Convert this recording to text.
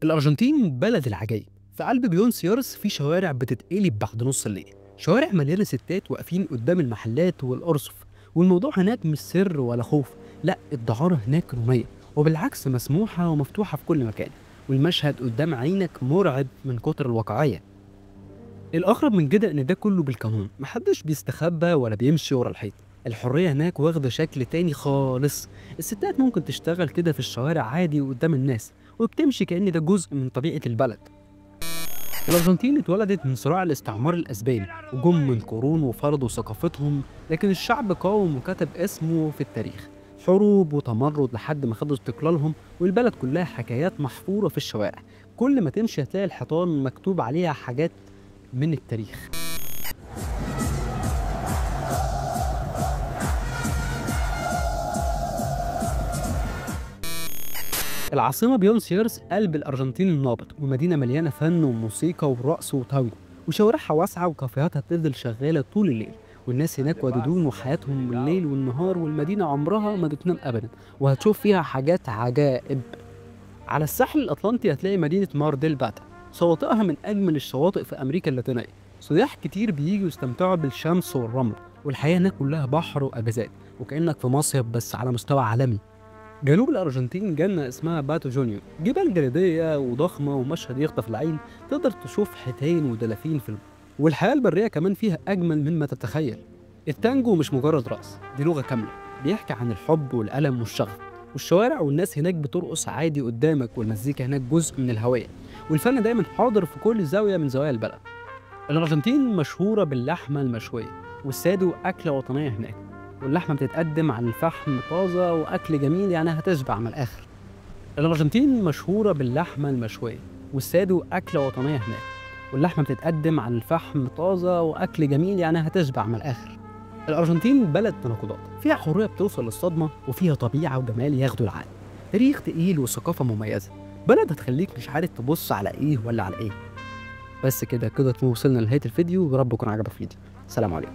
الأرجنتين بلد العجايب. في قلب بيونس ايرس في شوارع بتتقلب بعد نص الليل، شوارع مليانة ستات واقفين قدام المحلات والأرصف. والموضوع هناك مش سر ولا خوف، لا الدعارة هناك رمية، وبالعكس مسموحة ومفتوحة في كل مكان. والمشهد قدام عينك مرعب من كتر الواقعية. الأغرب من كده إن ده كله بالقانون، محدش بيستخبى ولا بيمشي ورا الحيط. الحرية هناك واخدة شكل تاني خالص. الستات ممكن تشتغل كده في الشوارع عادي قدام الناس، وبتمشي كأن ده جزء من طبيعة البلد. الأرجنتين اتولدت من صراع الاستعمار الأسباني، وجم من قرون وفرضوا ثقافتهم، لكن الشعب قاوم وكتب اسمه في التاريخ. حروب وتمرد لحد ما خدوا استقلالهم، والبلد كلها حكايات محفورة في الشوارع. كل ما تمشي هتلاقي الحيطان مكتوب عليها حاجات من التاريخ. العاصمة بيونس ايرس قلب الأرجنتين النابض، ومدينة مليانة فن وموسيقى ورقص وتانجو، وشوارعها واسعة وكافيهاتها بتفضل شغالة طول الليل. والناس هناك ودودون وحياتهم بالليل والنهار، والمدينة عمرها ما بتنام أبدا، وهتشوف فيها حاجات عجائب. على الساحل الأطلنطي هتلاقي مدينة مار ديل باتا، شواطئها من أجمل الشواطئ في أمريكا اللاتينية. سياح كتير بييجوا يستمتعوا بالشمس والرمل، والحياة هناك كلها بحر وأجازات، وكأنك في مصيف بس على مستوى عالمي. جنوب الأرجنتين جنة اسمها باتو جونيور، جبال جليدية وضخمة ومشهد يخطف العين. تقدر تشوف حيتان ودلافين في البحر، والحياة البرية كمان فيها أجمل مما تتخيل. التانجو مش مجرد رقص، دي لغة كاملة بيحكي عن الحب والألم والشغف. والشوارع والناس هناك بترقص عادي قدامك، والمزيكا هناك جزء من الهوية. والفن دايما حاضر في كل زاوية من زوايا البلد. الأرجنتين مشهورة باللحمة المشوية، والسادو أكلة وطنية هناك. واللحمة بتتقدم على الفحم طازة، وأكل جميل يعني هتشبع من الآخر. الأرجنتين مشهورة باللحمة المشوية، والسادو أكلة وطنية هناك. واللحمة بتتقدم على الفحم طازة، وأكل جميل يعني هتشبع من الآخر. الأرجنتين بلد تناقضات، فيها حرية بتوصل للصدمة، وفيها طبيعة وجمال ياخدوا العقل. تاريخ تقيل وثقافة مميزة، بلد هتخليك مش عارف تبص على إيه ولا على إيه. بس كده تكون وصلنا لنهاية الفيديو، ورب يكون عجبك الفيديو. سلام عليكم.